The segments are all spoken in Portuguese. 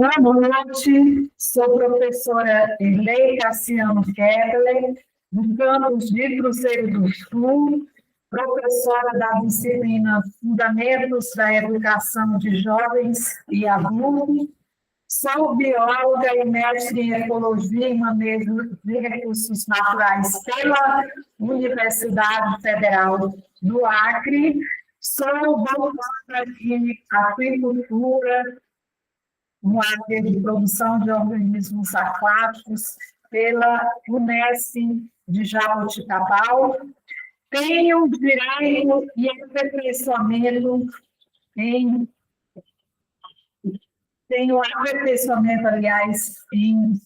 Boa noite, sou professora Erlei Cassiano Kepler, do campus de Cruzeiro do Sul, professora da disciplina Fundamentos da Educação de Jovens e Adultos. Sou bióloga e mestre em Ecologia e Manejo de Recursos Naturais pela Universidade Federal do Acre. Sou doutora em Aquicultura, no área de produção de organismos aquáticos pela Unesp de Jaboticabal. Tenho direito e aperfeiçoamento em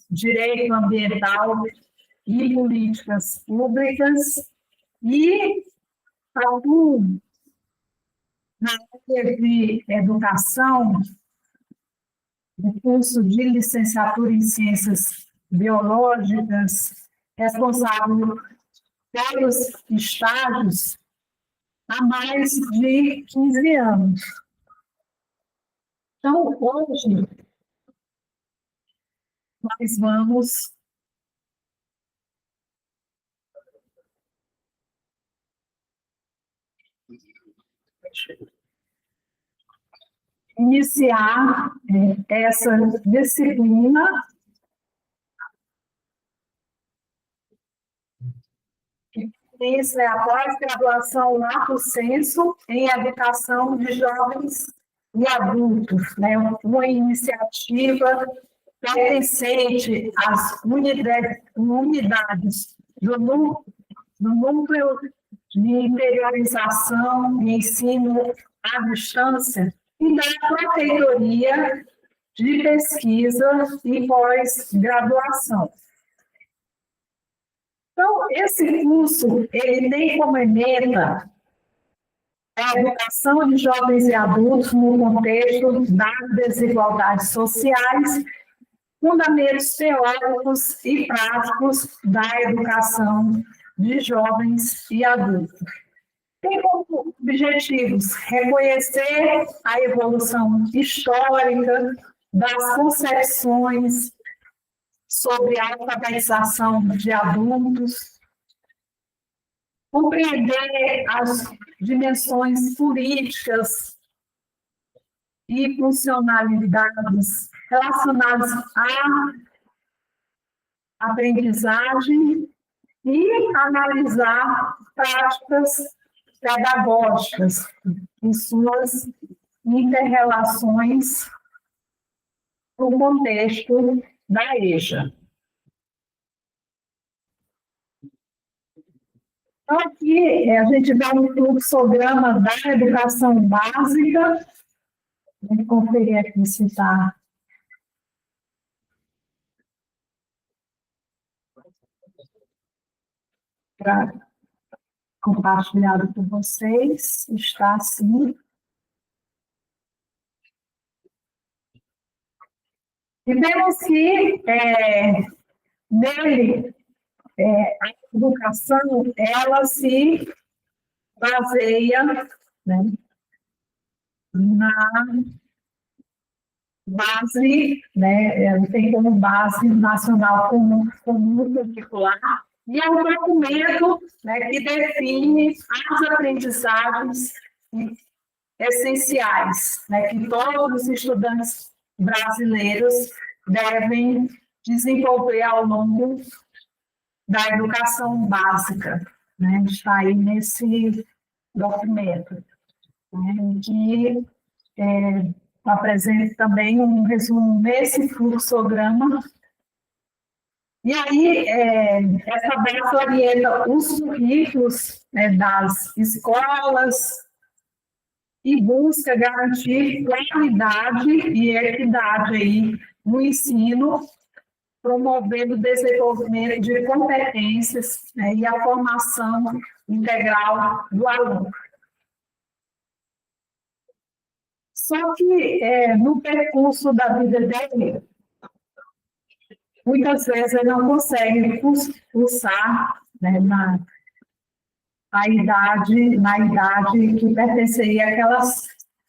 direito ambiental e políticas públicas e atuo na área de educação, no curso de licenciatura em Ciências Biológicas, responsável pelos estágios há mais de 15 anos. Então, hoje, nós vamos iniciar essa disciplina que é a pós-graduação Lato Sensu em Educação de Jovens e Adultos, né? Uma iniciativa pertencente às unidades do núcleo de interiorização e ensino à distância e da Pró-Reitoria de Pesquisa e Pós-Graduação. Então, esse curso, ele tem como ementa a educação de jovens e adultos no contexto das desigualdades sociais, fundamentos teóricos e práticos da educação de jovens e adultos. Tem como objetivos reconhecer a evolução histórica das concepções sobre a alfabetização de adultos, compreender as dimensões políticas e funcionalidades relacionadas à aprendizagem e analisar práticas pedagógicas e suas inter-relações no contexto da EJA. Então, aqui a gente dá um fluxograma da educação básica. Vamos conferir aqui se está. Compartilhado com vocês, está assim. E vemos que nele a educação ela se baseia, né, na base, né, tem como base nacional comum curricular, e é um documento, né, que define as aprendizagens essenciais, né, que todos os estudantes brasileiros devem desenvolver ao longo da educação básica, né, está aí nesse documento, né, que apresenta também um resumo nesse fluxograma. E aí, essa base orienta os currículos, né, das escolas e busca garantir qualidade e equidade aí no ensino, promovendo o desenvolvimento de competências, né, e a formação integral do aluno. Só que no percurso da vida dele, muitas vezes ele não consegue cursar, né, na idade que pertenceria àquela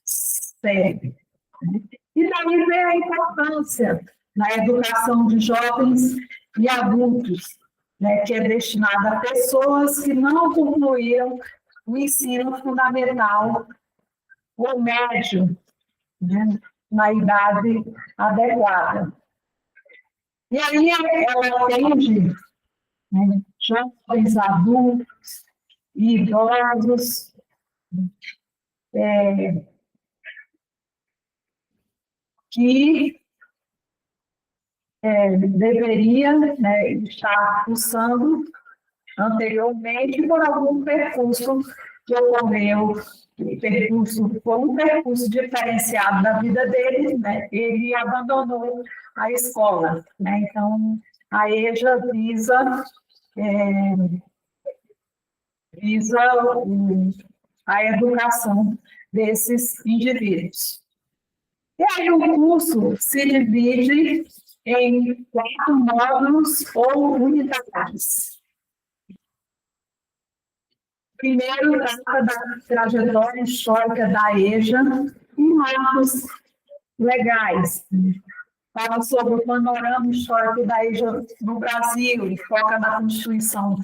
série. Né? E daí vem a importância na educação de jovens e adultos, né, que é destinada a pessoas que não concluíram o ensino fundamental ou médio, né, na idade adequada. E aí ela atende, né, jovens, adultos e idosos, que deveria, né, estar cursando anteriormente por algum percurso que ocorreu, foi um percurso diferenciado da vida dele, né? Ele abandonou a escola, né? Então, a EJA visa a educação desses indivíduos. E aí o curso se divide em 4 módulos ou unidades. Primeiro, trata da trajetória histórica da EJA e marcos legais. Fala sobre o panorama histórico da EJA no Brasil e foca na Constituição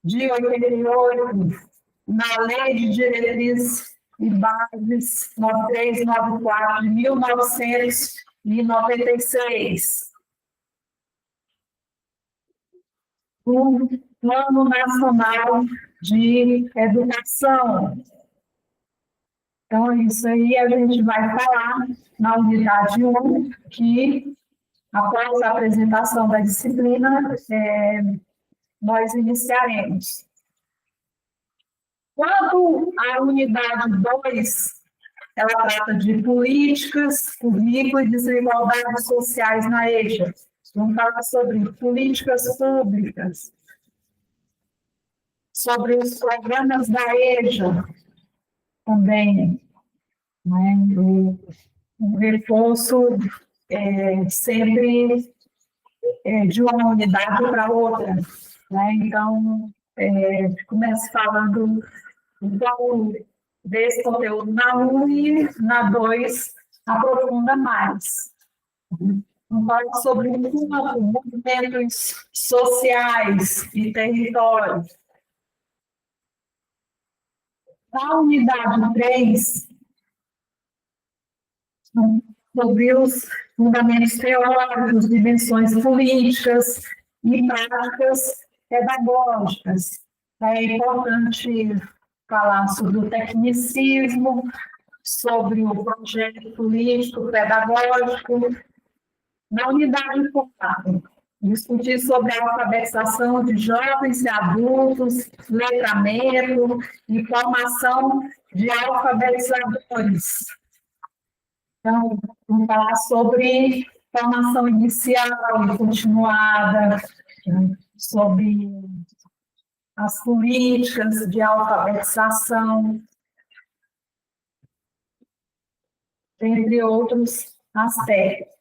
de 88, na Lei de Diretrizes e Bases 9394 de 1996. O Plano Nacional de Educação. Então, isso aí a gente vai falar na unidade 1, que, após a apresentação da disciplina, nós iniciaremos. Quanto à unidade 2, ela trata de políticas, currículo e desigualdades sociais na EJA. Vamos falar sobre políticas públicas, sobre os programas da EJA também, né? O reforço sempre de uma unidade para outra, né? Então, começa falando um pouco desse conteúdo na 1 e na 2 aprofunda mais. Fala sobre movimentos sociais e territórios. Na unidade 3, sobre os fundamentos teóricos, dimensões políticas e práticas pedagógicas. É importante falar sobre o tecnicismo, sobre o projeto político pedagógico. Na unidade 4, discutir sobre a alfabetização de jovens e adultos, letramento e formação de alfabetizadores. Então, vamos falar sobre formação inicial e continuada, sobre as políticas de alfabetização, entre outros aspectos.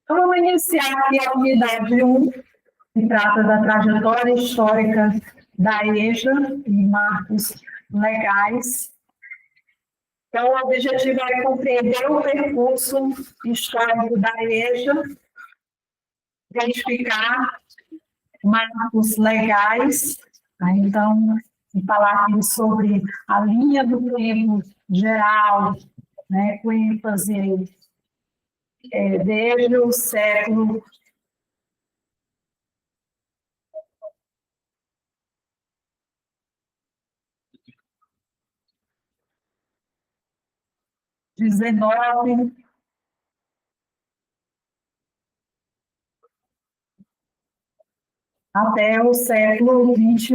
Então, vamos iniciar aqui a unidade 1, que trata da trajetória histórica da EJA e marcos legais. Então, o objetivo é compreender o percurso histórico da EJA, identificar marcos legais, tá? Então, falar aqui sobre a linha do tempo geral, né, com ênfase desde o século XIX até o século XXI.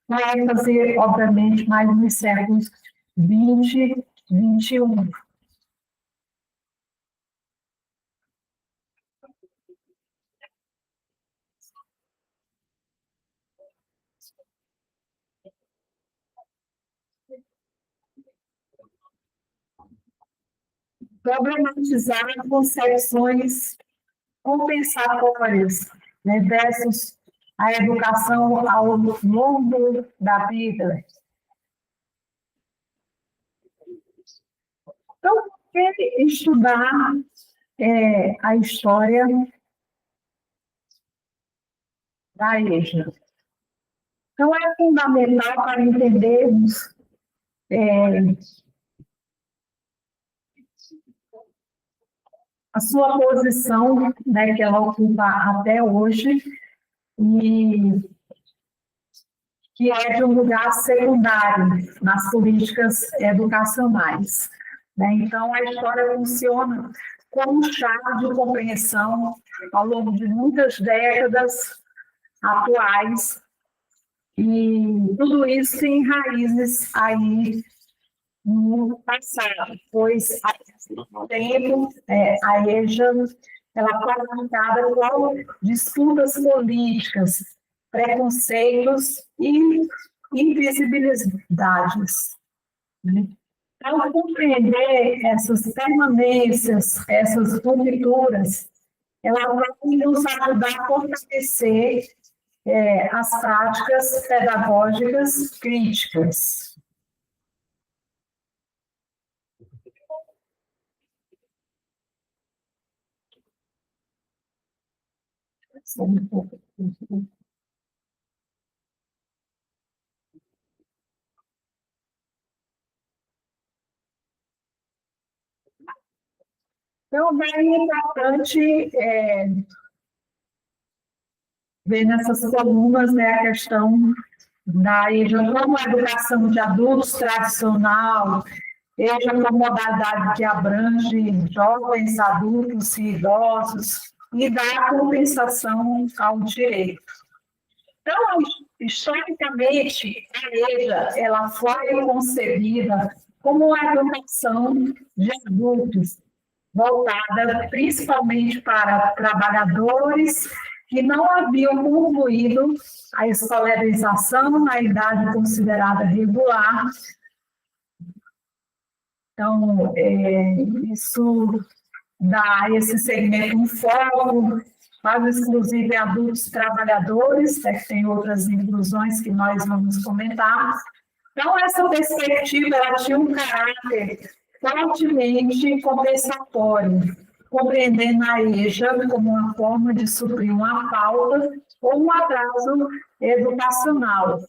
Com ênfase, obviamente, mais nos séculos XX e XXI. Problematizar concepções compensatórias, né, versus a educação ao longo da vida. Então, estudar a história da EJA. Então, é fundamental para entendermos a sua posição, né, que ela ocupa até hoje, e que é de um lugar secundário nas políticas educacionais, né? Então, a história funciona como chave de compreensão ao longo de muitas décadas atuais, e tudo isso tem raízes aí no passado, pois há tempo a EJA ela foi marcada por disputas políticas, preconceitos e invisibilidades, né? Ao compreender essas permanências, essas rupturas, ela vai nos ajudar a fortalecer as práticas pedagógicas críticas. Então, bem importante ver nessas colunas, né, a questão da EJA como educação de adultos tradicional, EJA como modalidade que abrange jovens, adultos e idosos, e dá compensação ao direito. Então, historicamente, a EJA ela foi concebida como uma educação de adultos, voltada principalmente para trabalhadores que não haviam concluído a escolarização na idade considerada regular. Então, isso dá a esse segmento um foco quase exclusivo em adultos trabalhadores, que tem outras inclusões que nós vamos comentar. Então, essa perspectiva ela tinha um caráter fortemente compensatório, compreendendo a EJA como uma forma de suprir uma falta ou um atraso educacional.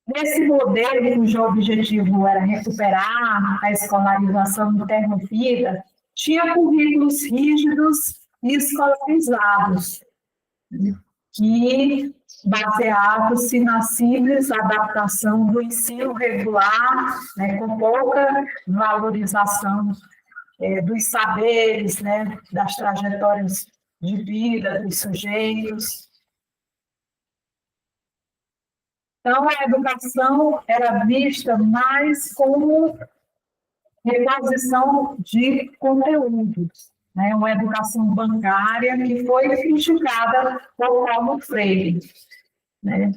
Nesse modelo, cujo objetivo era recuperar a escolarização interrompida, tinha currículos rígidos e escolarizados, que baseavam-se na simples adaptação do ensino regular, né, com pouca valorização dos saberes, né, das trajetórias de vida dos sujeitos. Então, a educação era vista mais como reposição de conteúdos, né? Uma educação bancária que foi criticada por Paulo Freire, né?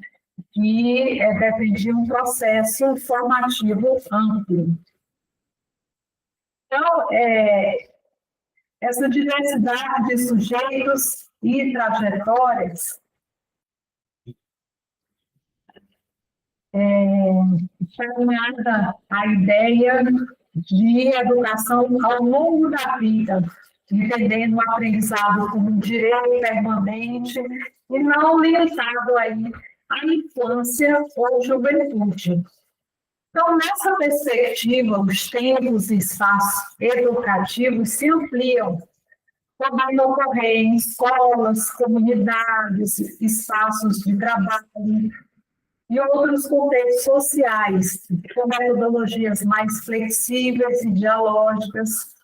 Que defendia um processo formativo amplo. Então, essa diversidade de sujeitos e trajetórias permeada a ideia de educação ao longo da vida, entendendo o aprendizado como um direito permanente e não limitado aí à infância ou juventude. Então, nessa perspectiva, os tempos e espaços educativos se ampliam, podendo ocorrer em escolas, comunidades, espaços de trabalho, e outros contextos sociais, com metodologias mais flexíveis e dialógicas,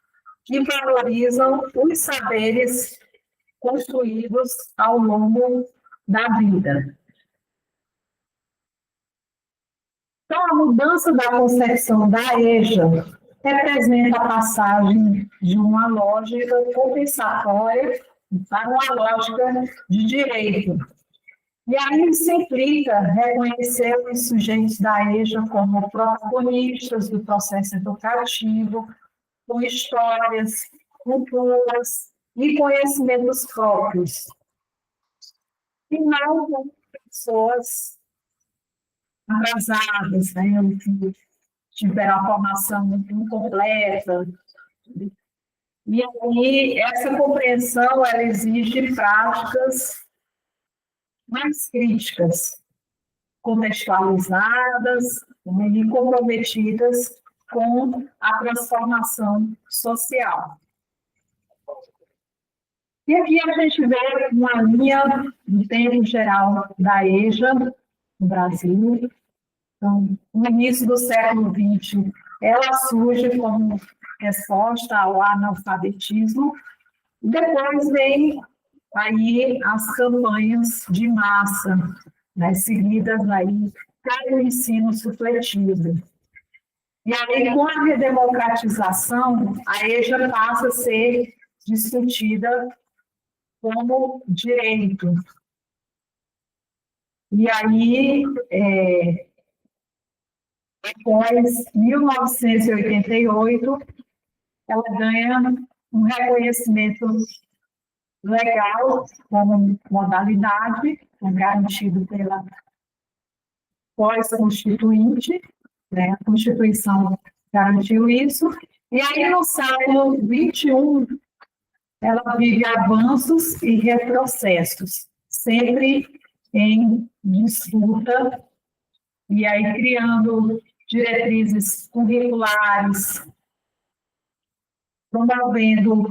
que valorizam os saberes construídos ao longo da vida. Então, a mudança da concepção da EJA representa a passagem de uma lógica compensatória para uma lógica de direito. E aí isso implica reconhecer os sujeitos da EJA como protagonistas do processo educativo, com histórias, culturas e conhecimentos próprios. E não como pessoas atrasadas, né, que tiveram a formação incompleta. E aí, essa compreensão, ela exige práticas mais críticas, contextualizadas e comprometidas com a transformação social. E aqui a gente vê uma linha, em termos geral, da EJA, no Brasil. Então, no início do século XX, ela surge como resposta ao analfabetismo. Depois vem aí as campanhas de massa, né, seguidas aí pelo ensino supletivo. E aí, com a redemocratização, a EJA passa a ser discutida como direito. E aí, após 1988, ela ganha um reconhecimento legal como modalidade, garantido pela pós-constituinte, né? A Constituição garantiu isso. E aí, no século XXI, ela vive avanços e retrocessos, sempre em disputa, e aí criando diretrizes curriculares, promovendo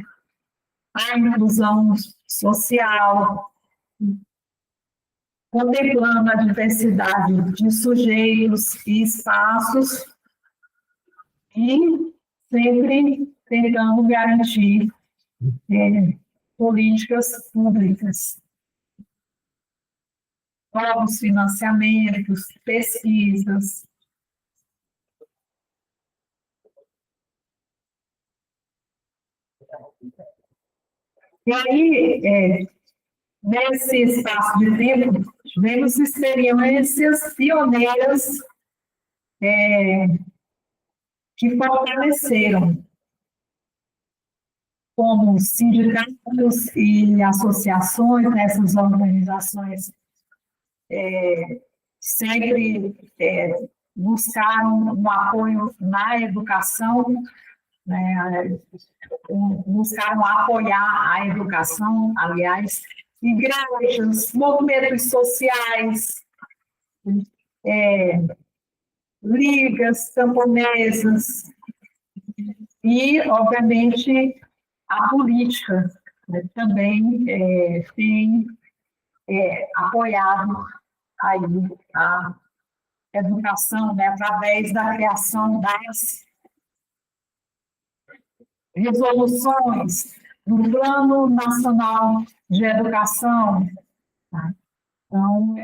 a inclusão social, contemplando a diversidade de sujeitos e espaços, e sempre tentando garantir políticas públicas, novos financiamentos, pesquisas. E aí, nesse espaço de tempo, tivemos experiências pioneiras que fortaleceram, como sindicatos e associações, essas organizações sempre buscaram um apoio na educação, né, buscaram apoiar a educação, aliás, igrejas, movimentos sociais, ligas camponesas e, obviamente, a política, né, também tem apoiado aí a educação, né, através da criação das resoluções do Plano Nacional de Educação. Tá? Então,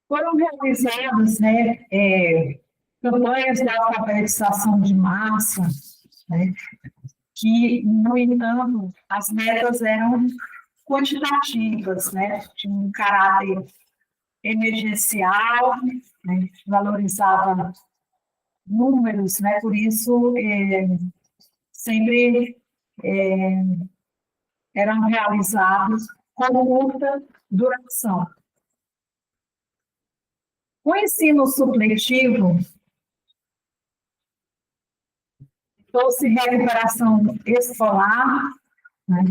foram realizadas, né, campanhas de alfabetização de massa, né, que, no entanto, as metas eram quantitativas, né, de um caráter emergencial, né, valorizava números, né, por isso sempre eram realizados com curta duração. O ensino supletivo trouxe recuperação escolar, né,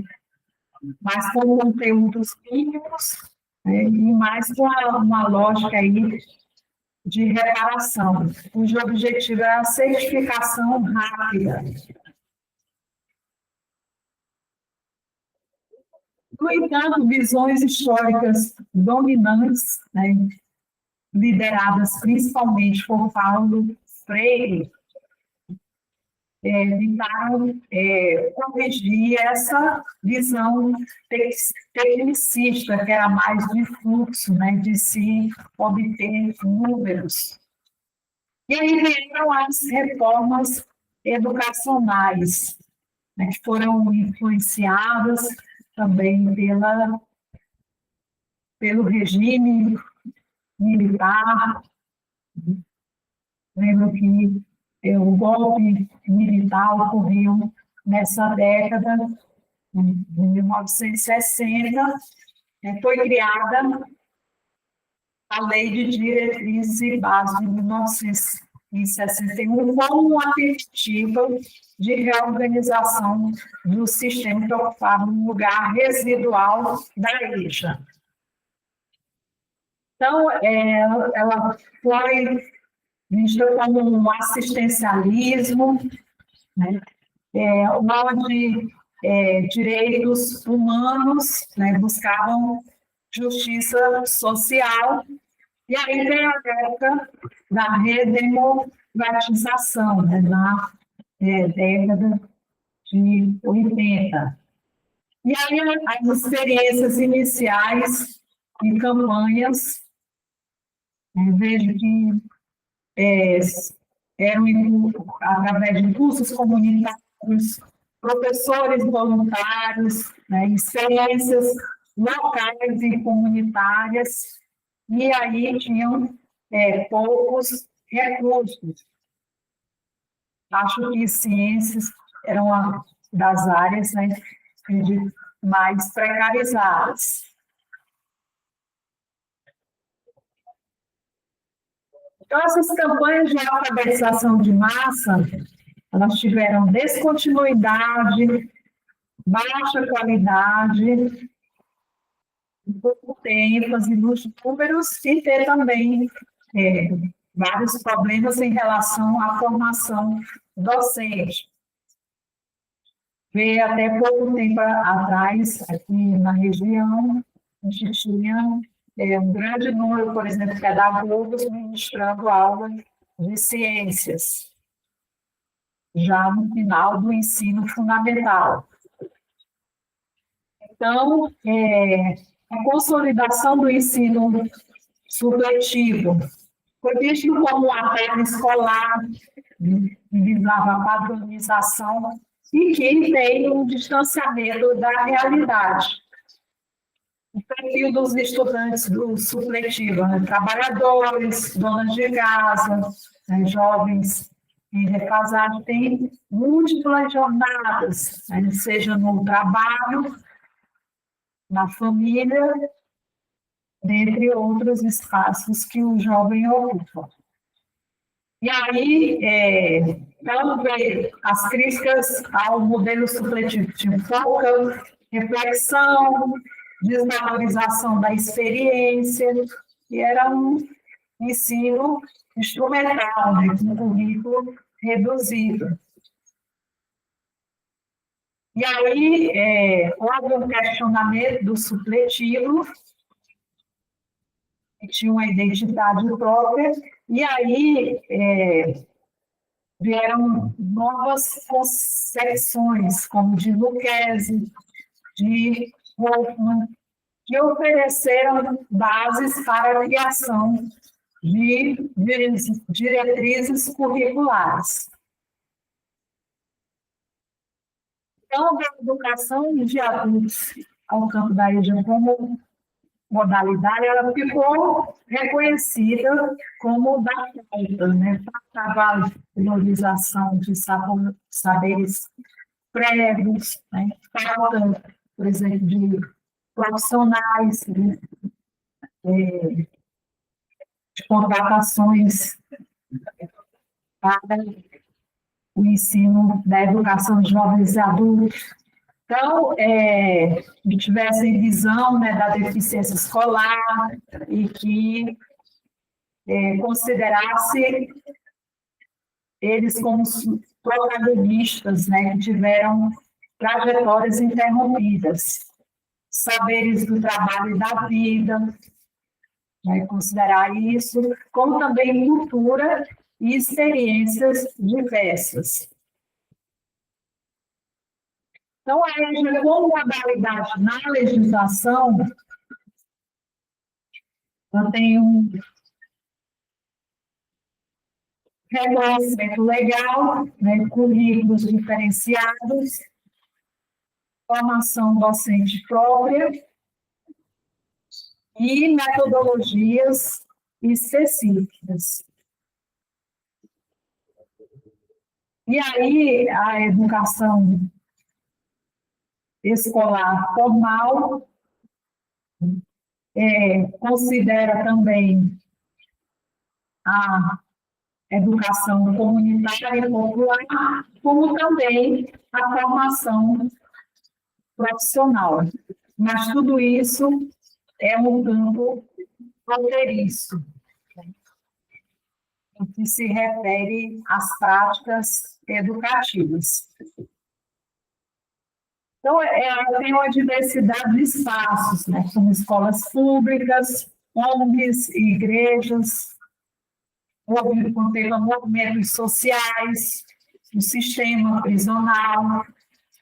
mas com conteúdos mínimos, né, e mais com uma lógica aí de reparação, cujo objetivo é a certificação rápida. No entanto, visões históricas dominantes, né, lideradas principalmente por Paulo Freire, tentaram corrigir essa visão tecnicista, que era mais de fluxo, né, de se obter números. E aí vieram as reformas educacionais, né, que foram influenciadas também pelo regime militar. Lembro que o golpe militar ocorreu nessa década, em 1960, foi criada a Lei de Diretrizes e Bases de 1961 como uma tentativa de reorganização do sistema que ocupava um lugar residual da igreja. Então, ela foi vista como um assistencialismo, né, onde direitos humanos, né, buscavam justiça social, e aí vem a época da redemocratização, né, na década de 80. E aí as experiências iniciais em campanhas, vejo que eram através de cursos comunitários, professores voluntários, né, experiências locais e comunitárias, e aí tinham poucos recursos. Acho que ciências eram uma das áreas, né, mais precarizadas. Então, essas campanhas de alfabetização de massa, elas tiveram descontinuidade, baixa qualidade, pouco ter ênfase nos números e ter também vários problemas em relação à formação docente. Veio até pouco tempo atrás, aqui na região, a gente tinha um grande número, por exemplo, de pedagogos ministrando aula de ciências, já no final do ensino fundamental. Então, a consolidação do ensino supletivo foi visto como uma regra escolar, que visava a padronização e que tem um distanciamento da realidade. O perfil dos estudantes do supletivo, né? Trabalhadores, donas de casa, né? Jovens em defasagem, têm múltiplas jornadas, né? Seja no trabalho, na família, dentre outros espaços que o jovem ocupa. E aí, também, as críticas ao modelo supletivo tinham pouca reflexão, desvalorização da experiência, e era um ensino instrumental, né, com currículo reduzido. E aí, houve um questionamento do supletivo, que tinha uma identidade própria, e aí vieram novas concepções, como de Lucchesi, de Hoffmann, que ofereceram bases para a criação de diretrizes curriculares. Então, a educação de adultos ao campo da região como modalidade, ela ficou reconhecida como da falta, né? A valorização de saberes prévios, né? Falta, por exemplo, de profissionais, né? De contratações para o ensino da educação de jovens e adultos. Então, que tivessem visão, né, da deficiência escolar e que considerasse eles como protagonistas, né, que tiveram trajetórias interrompidas, saberes do trabalho e da vida, né, considerar isso, como também cultura e experiências diversas. Então, a EJA, como modalidade na legislação, ela tem um reconhecimento legal, né, currículos diferenciados, formação docente própria e metodologias específicas. E aí, a educação escolar formal considera também a educação comunitária e popular, como também a formação profissional. Mas tudo isso é um campo fronteiriço, no que se refere às práticas educativas. Então, tem uma diversidade de espaços, né, como escolas públicas, ONGs, igrejas, contém movimentos sociais, o sistema prisional,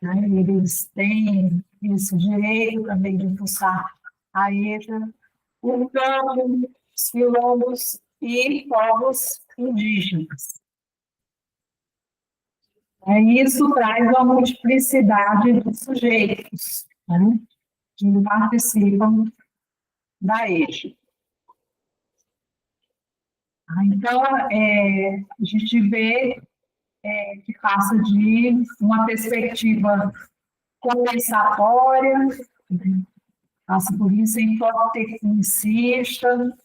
né, eles têm esse direito também de impulsar a EJA, o campo, os quilombos e povos indígenas. Isso traz uma multiplicidade de sujeitos, né, que participam da EJA. Então, a gente vê que passa de uma perspectiva compensatória, passa por isso em tecnicista,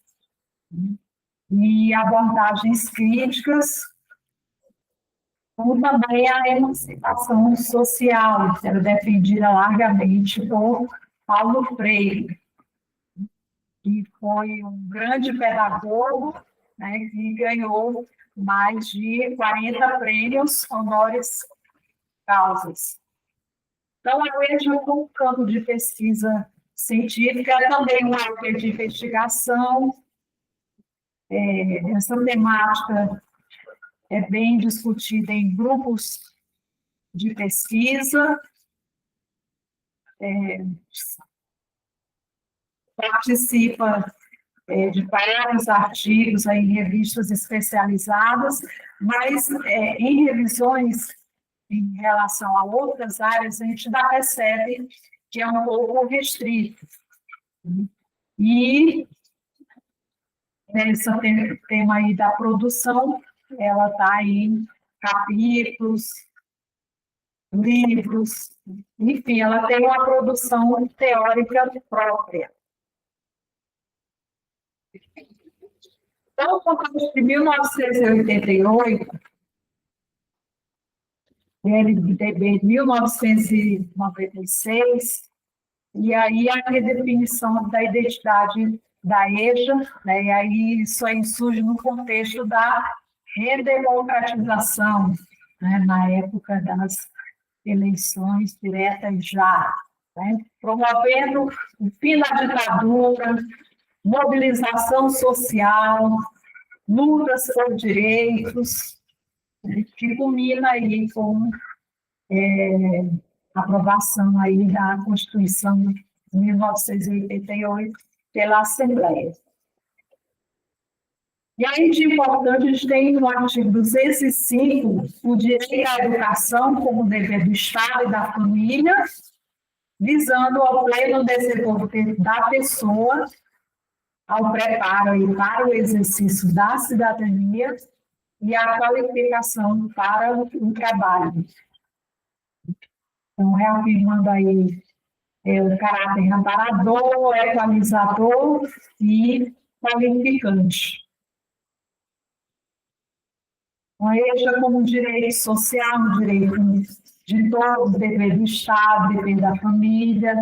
e abordagens críticas, como também a emancipação social, que era defendida largamente por Paulo Freire, que foi um grande pedagogo, né, que ganhou mais de 40 prêmios honoris causas. Então, a UERJ, como campo de pesquisa científica, é também uma área de investigação. Essa temática é bem discutida em grupos de pesquisa, participa de vários artigos em revistas especializadas, mas em revisões em relação a outras áreas, a gente já percebe que é um pouco restrito. E esse tema aí da produção, ela está em capítulos, livros, enfim, ela tem uma produção teórica própria. Então, no contexto de 1988, LDB de 1996, e aí a redefinição da identidade da EJA, né, e aí isso aí surge no contexto da redemocratização, né, na época das eleições diretas já, né, promovendo o fim da ditadura, mobilização social, lutas por direitos, né, que culmina aí com a aprovação aí da Constituição de 1988 pela Assembleia. E aí, de importante, a gente tem no artigo 205 o direito à educação como dever do Estado e da família, visando ao pleno desenvolvimento da pessoa, ao preparo e para o exercício da cidadania e à qualificação para o trabalho. Então, reafirmando aí o caráter amparador, equalizador e qualificante. A EJA como direito social, um direito de todos, dever do Estado, dever da família,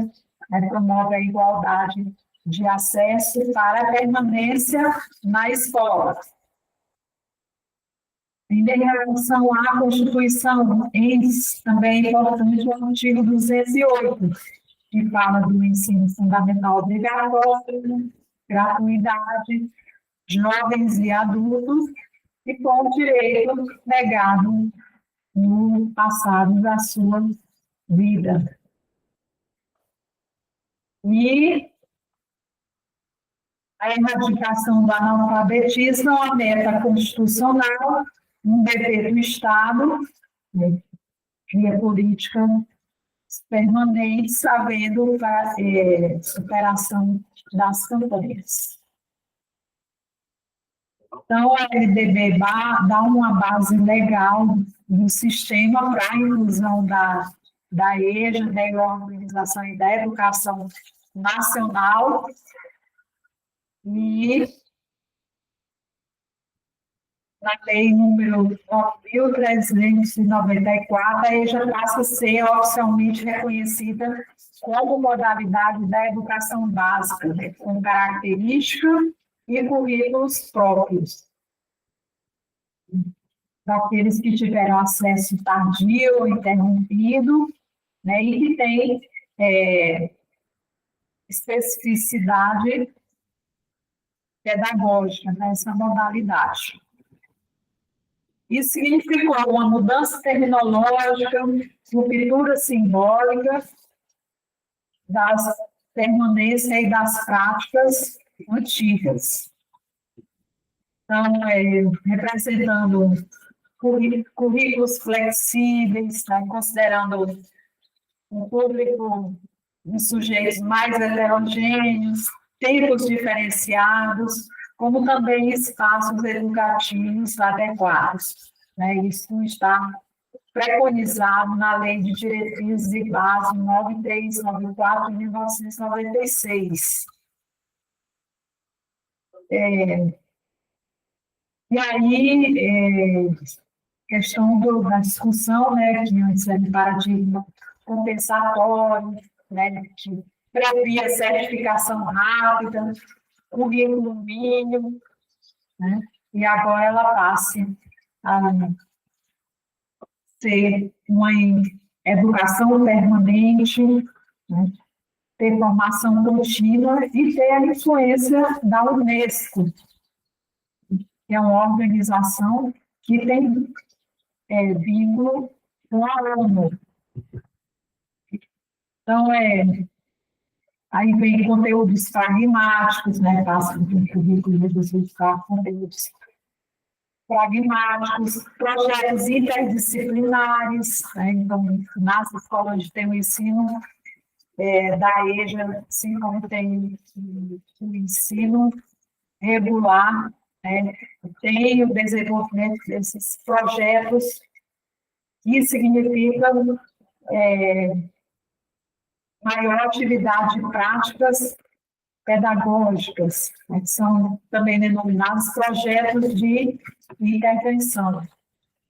promove a igualdade de acesso para a permanência na escola. Em relação à Constituição, também é importante o artigo 208, que fala do ensino fundamental obrigatório, gratuidade, jovens e adultos, e com o direito negado no passado da sua vida. E a erradicação do analfabetismo é uma meta constitucional, um dever do Estado, via política permanente, havendo superação das campanhas. Então, a LDB dá uma base legal no sistema para a inclusão da EJA, da Organização e da Educação Nacional, E na lei número 9.394, a EJA passa a ser oficialmente reconhecida como modalidade da educação básica, né, com característica e currículos próprios, daqueles que tiveram acesso tardio ou interrompido, né, e que tem especificidade pedagógica nessa modalidade. Isso significou uma mudança terminológica, ruptura simbólica das permanências e das práticas antigas. Então, representando currículos flexíveis, né, considerando um público de sujeitos mais heterogêneos, tempos diferenciados, como também espaços educativos adequados, né? Isso está preconizado na Lei de Diretrizes e Bases 9394 de 1996. E aí, questão da discussão, né, que antes era de paradigma compensatório, né, que previa certificação rápida, currículo mínimo, né, e agora ela passe a ser uma educação permanente, né, ter formação contínua e ter a influência da Unesco, que é uma organização que tem vínculo com a ONU. Então, aí vem conteúdos pragmáticos, né? Passa do currículo reduzido para conteúdos pragmáticos, projetos interdisciplinares, né? Então, nas escolas de ensino da EJA, assim como tem o ensino regular, né? Tem o desenvolvimento desses projetos, que significa maior atividade de práticas pedagógicas, né, que são também denominados projetos de intervenção,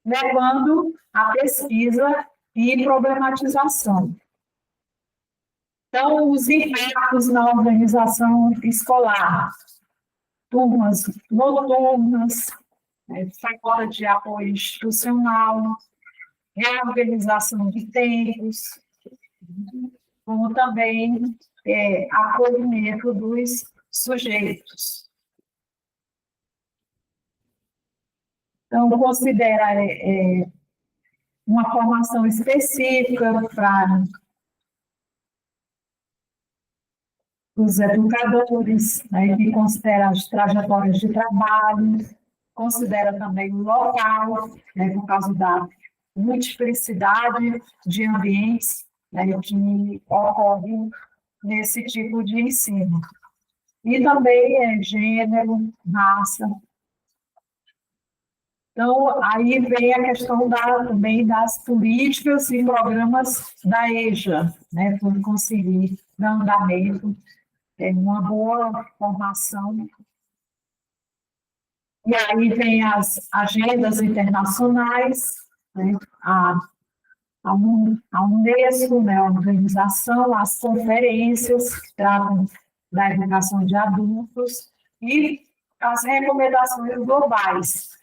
levando à pesquisa e problematização. Então, os impactos na organização escolar, turmas noturnas, falta de apoio institucional, reorganização de tempos, como também acolhimento dos sujeitos. Então, considera uma formação específica para os educadores, né, que considera as trajetórias de trabalho, considera também o local, né, por causa da multiplicidade de ambientes, né, que ocorre nesse tipo de ensino. E também gênero, raça. Então, aí vem a questão também das políticas e programas da EJA, né, por conseguir dar andamento, uma boa formação. E aí vem as agendas internacionais, né, a Unesco, né, a organização, as conferências que tratam da educação de adultos e as recomendações globais.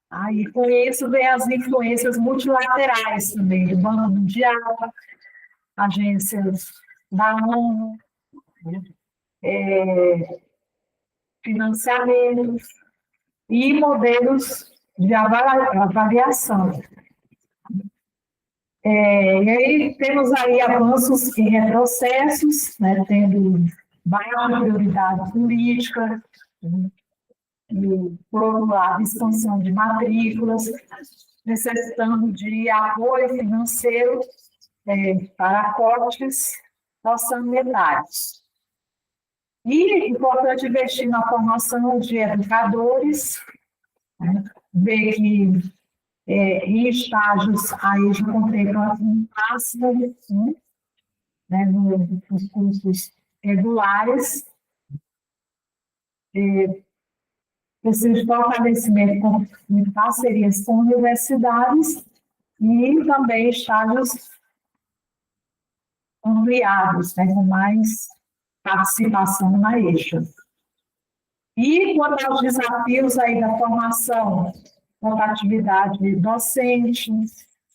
Aí, com isso, vem as influências multilaterais também, do Banco Mundial, agências da ONU, né, financiamentos e modelos de avaliação. E aí temos aí avanços e retrocessos, né, tendo baixa prioridade política, né, e, por outro lado, expansão de matrículas, necessitando de apoio financeiro para cortes orçamentários. E é importante investir na formação de educadores, né, ver que em estágios aí já contemplam um máximo, né, nos cursos regulares, precisa de fortalecimento em parcerias com universidades e também estágios ampliados, né, com mais participação na EJA. E quanto aos desafios aí da formação, rotatividade docente,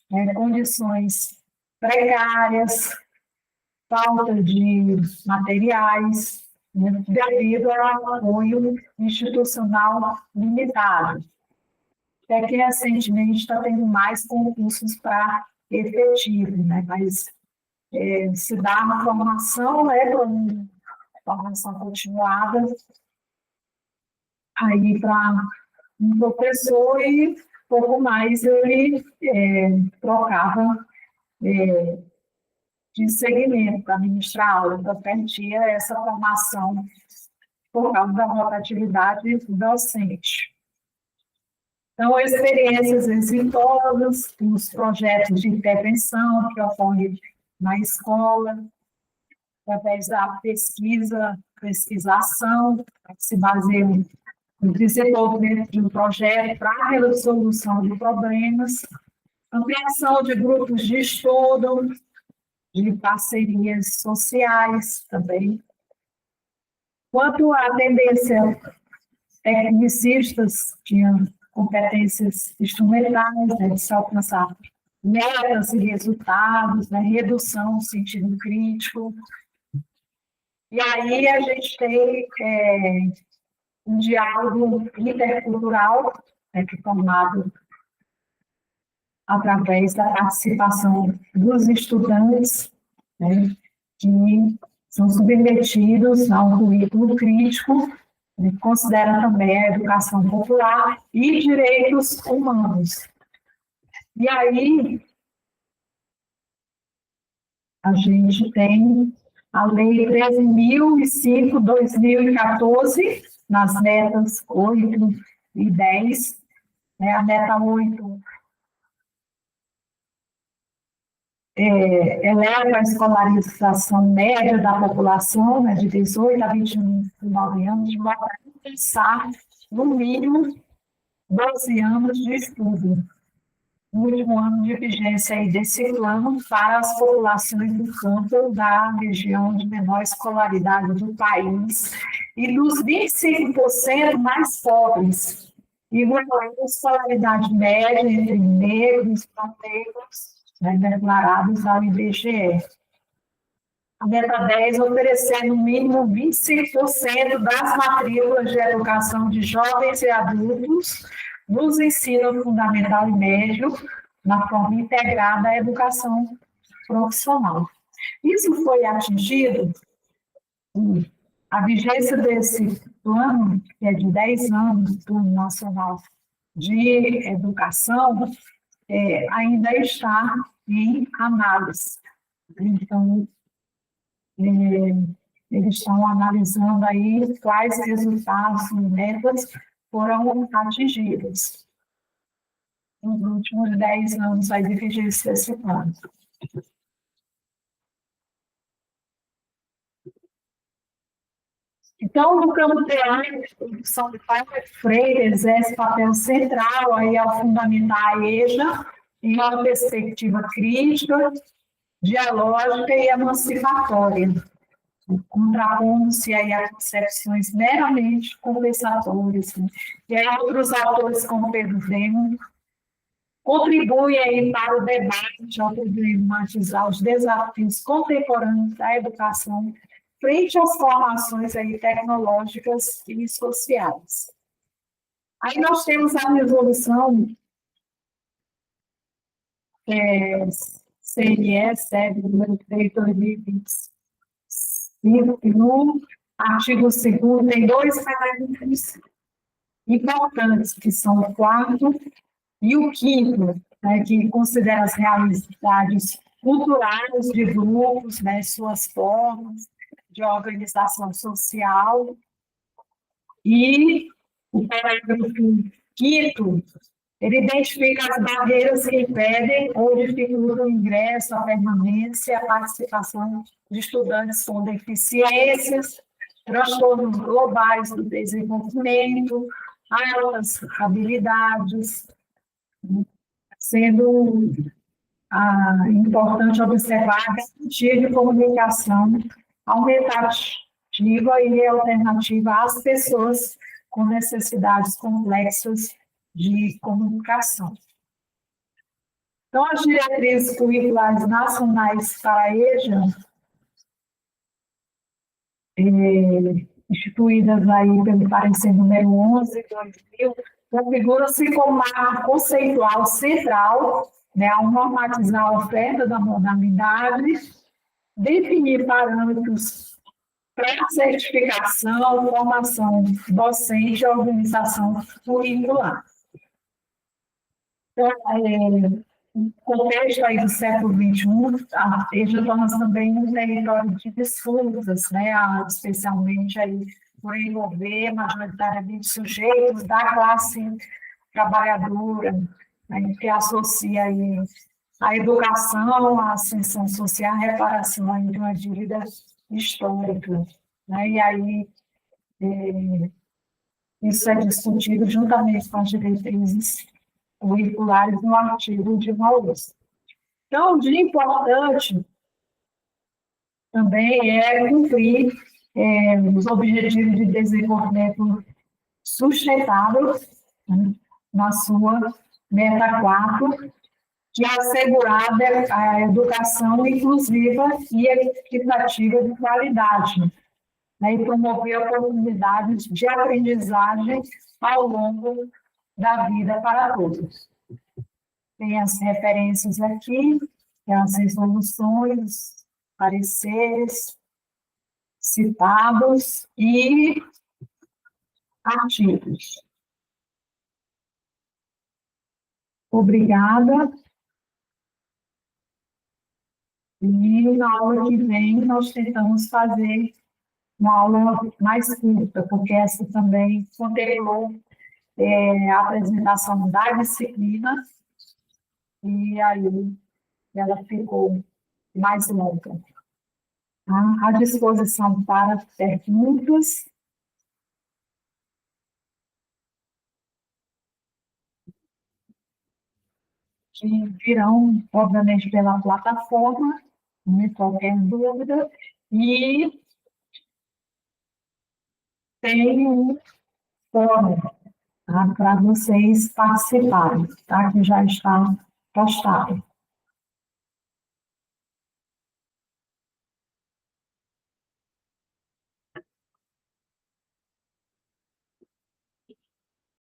né, condições precárias, falta de materiais, né, devido ao apoio institucional limitado. Até que recentemente está tendo mais concursos para efetivo, né, mas se dá uma formação, para uma formação continuada, aí para um professor e pouco mais ele trocava de segmento para ministrar aula, então perdia essa formação por causa da rotatividade docente. Então, experiências exitosas, os projetos de intervenção que ocorrem na escola, através da pesquisação, que se baseia no desenvolvimento de um projeto para a resolução de problemas, ampliação de grupos de estudo, de parcerias sociais também. Quanto à tendência, tecnicistas tinham competências instrumentais, né, de se alcançar metas e resultados, né, redução no sentido crítico. E aí a gente tem um diálogo intercultural, né, que é formado através da participação dos estudantes, né, que são submetidos a um currículo crítico, né, que considera também a educação popular e direitos humanos. E aí, a gente tem a Lei 13.005/2014, nas metas 8 e 10, né, a meta 8 eleva a escolarização média da população, né, de 18 a 29 anos, de modo a alcançar, no mínimo, 12 anos de estudo. O último ano de vigência aí desse plano para as populações do campo da região de menor escolaridade do país e dos 25% mais pobres, igualando a escolaridade média entre negros e não negros, né, declarados ao IBGE. A meta 10, oferecer no mínimo 25% das matrículas de educação de jovens e adultos nos ensino fundamental e médio, na forma integrada à educação profissional. Isso foi atingido, a vigência desse plano, que é de 10 anos, Plano Nacional de Educação, ainda está em análise. Então, eles estão analisando aí quais resultados e metas foram atingidos nos últimos 10 anos aí de vigência desse plano. Então, no campo teórico, a produção de Paulo Freire exerce papel central aí ao fundamentar a EJA em uma perspectiva crítica, dialógica e emancipatória, contrapondo-se aí a concepções meramente compensatórias. E aí outros autores, como Pedro Demo, contribuem aí para o debate ao problematizar os desafios contemporâneos da educação frente às formações aí tecnológicas e sociais. Aí nós temos a resolução CNE 7/2025, e no artigo 2º tem 2 parágrafos importantes, que são o 4º e o 5º, né, que considera as realidades culturais de grupos, né, suas formas de organização social. E o parágrafo 5º, ele identifica as barreiras que impedem ou dificultam o ingresso, a permanência e a participação de estudantes com deficiências, transtornos globais do desenvolvimento, altas habilidades, sendo importante observar a garantia de comunicação aumentativa e alternativa às pessoas com necessidades complexas de comunicação. Então, as diretrizes curriculares nacionais para a EJA, instituídas aí pelo parecer número 11 de 2000, configura-se como marco conceitual central, né, ao normatizar a oferta da modalidade, definir parâmetros para certificação, formação docente e organização curricular. Então, no contexto aí do século XXI, a EJA torna-se também um território de disputas, né, especialmente aí por envolver majoritariamente sujeitos da classe trabalhadora, né, que associa aí a educação, a ascensão social, a reparação aí de uma dívida histórica. Né, e aí isso é discutido juntamente com as diretrizes curriculares no artigo de Maurício. Então, de importante também é cumprir os objetivos de desenvolvimento sustentável, né, na sua meta 4, que é assegurar a educação inclusiva e equitativa de qualidade, né, e promover oportunidades de aprendizagem ao longo da vida para todos. Tem as referências aqui, as resoluções, pareceres, citados e artigos. Obrigada. E na aula que vem nós tentamos fazer uma aula mais curta, porque essa também contemplou a apresentação da disciplina, e aí ela ficou mais longa. À disposição para perguntas. Que virão, obviamente, pela plataforma, né, qualquer dúvida, e tem um fórum, tá, para vocês participarem, tá, que já está postado.